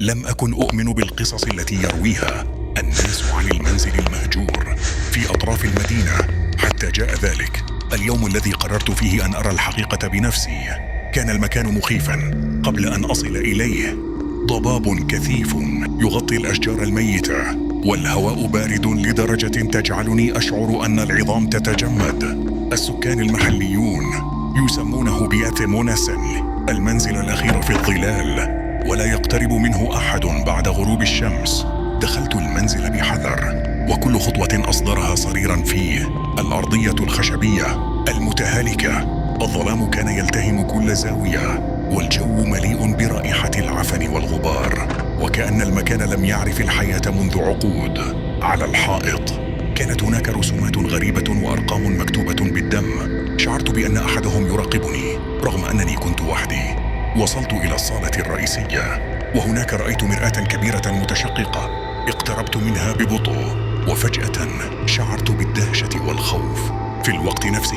لم أكن أؤمن بالقصص التي يرويها الناس عن المنزل المهجور في أطراف المدينة، حتى جاء ذلك اليوم الذي قررت فيه أن أرى الحقيقة بنفسي. كان المكان مخيفاً قبل أن أصل إليه. ضباب كثيف يغطي الأشجار الميتة، والهواء بارد لدرجة تجعلني أشعر أن العظام تتجمد. السكان المحليون يسمونه بأتمونسن، المنزل الأخير في الظلال، ولا يقترب منه أحد بعد غروب الشمس. دخلت المنزل بحذر، وكل خطوة أصدرها صريراً فيه. الأرضية الخشبية المتهالكة، الظلام كان يلتهم كل زاوية، والجو مليء برائحة العفن والغبار، وكأن المكان لم يعرف الحياة منذ عقود. على الحائط كانت هناك رسومات غريبة وأرقام مكتوبة بالدم. شعرت بأن أحدهم يراقبني رغم أنني كنت وحدي. وصلت إلى الصالة الرئيسية، وهناك رأيت مرآة كبيرة متشققة. اقتربت منها ببطء، وفجأة شعرت بالدهشة والخوف. في الوقت نفسه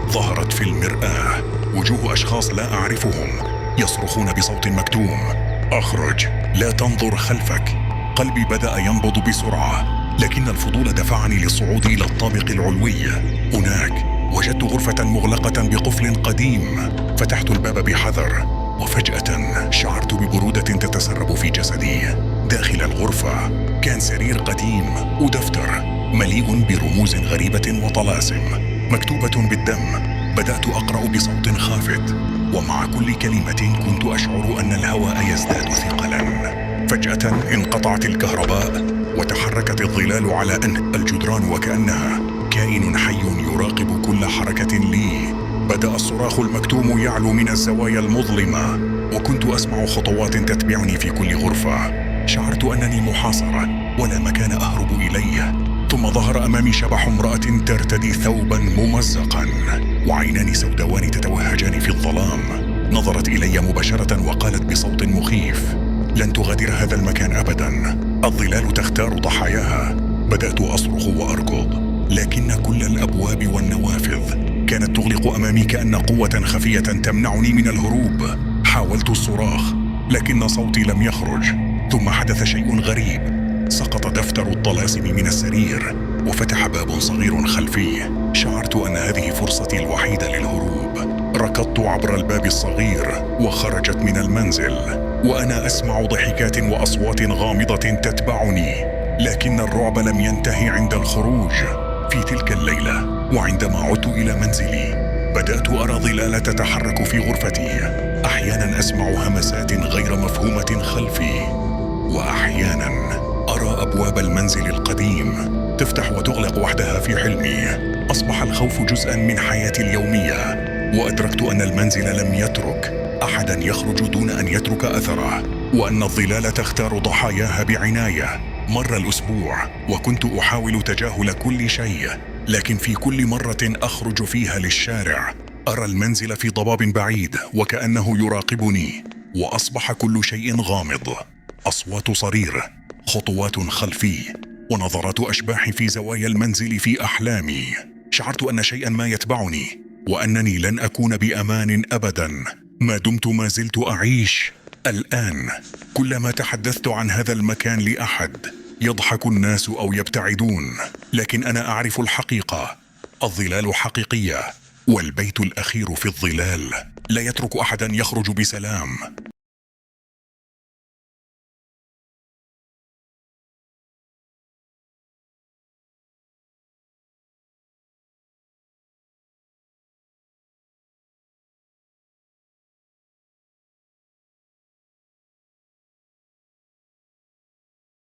ظهرت في المرآة وجوه أشخاص لا أعرفهم يصرخون بصوت مكتوم: أخرج، لا تنظر خلفك. قلبي بدأ ينبض بسرعة، لكن الفضول دفعني للصعود إلى الطابق العلوي. هناك وجدت غرفة مغلقة بقفل قديم. فتحت الباب بحذر، وفجأة شعرت ببرودة تتسرب في جسدي. داخل الغرفة كان سرير قديم ودفتر مليء برموز غريبة وطلاسم مكتوبة بالدم. بدأت أقرأ بصوت خافت، ومع كل كلمة كنت أشعر أن الهواء يزداد ثقلاً. فجأة انقطعت الكهرباء، وتحركت الظلال على أنحاء الجدران، وكأنها كائن حي يراقب كل حركة لي. بدأ الصراخ المكتوم يعلو من الزوايا المظلمة، وكنت أسمع خطوات تتبعني في كل غرفة. شعرت أنني محاصرة ولا مكان أهرب إليه. ثم ظهر أمامي شبح امرأة ترتدي ثوبا ممزقا، وعينان سوداوان تتوهجان في الظلام. نظرت إلي مباشرة وقالت بصوت مخيف: لن تغادر هذا المكان أبدا، الظلال تختار ضحاياها. بدأت أصرخ وأركض، لكن كل الأبواب والنوافذ كانت تغلق أمامي كأن قوة خفية تمنعني من الهروب. حاولت الصراخ، لكن صوتي لم يخرج. ثم حدث شيء غريب. سقط دفتر الطلاسم من السرير، وفتح باب صغير خلفي. شعرت أن هذه فرصتي الوحيدة للهروب. ركضت عبر الباب الصغير وخرجت من المنزل، وأنا أسمع ضحكات وأصوات غامضة تتبعني. لكن الرعب لم ينتهي عند الخروج. في تلك الليلة، وعندما عدت إلى منزلي، بدأت أرى ظلال تتحرك في غرفتي. أحيانا أسمع همسات غير مفهومة خلفي، وأحيانا أرى أبواب المنزل القديم تفتح وتغلق وحدها في حلمي. أصبح الخوف جزءا من حياتي اليومية، وأدركت أن المنزل لم يترك أحدا يخرج دون أن يترك أثره، وأن الظلال تختار ضحاياها بعناية. مر الأسبوع وكنت أحاول تجاهل كل شيء، لكن في كل مرة أخرج فيها للشارع أرى المنزل في ضباب بعيد وكأنه يراقبني. وأصبح كل شيء غامض: أصوات صرير، خطوات خلفي، ونظرات أشباح في زوايا المنزل في أحلامي. شعرت أن شيئا ما يتبعني، وأنني لن أكون بأمان أبدا ما دمت ما زلت أعيش. الآن كلما تحدثت عن هذا المكان لأحد يضحك الناس أو يبتعدون، لكن أنا أعرف الحقيقة. الظلال حقيقية، والبيت الأخير في الظلال لا يترك أحدا يخرج بسلام.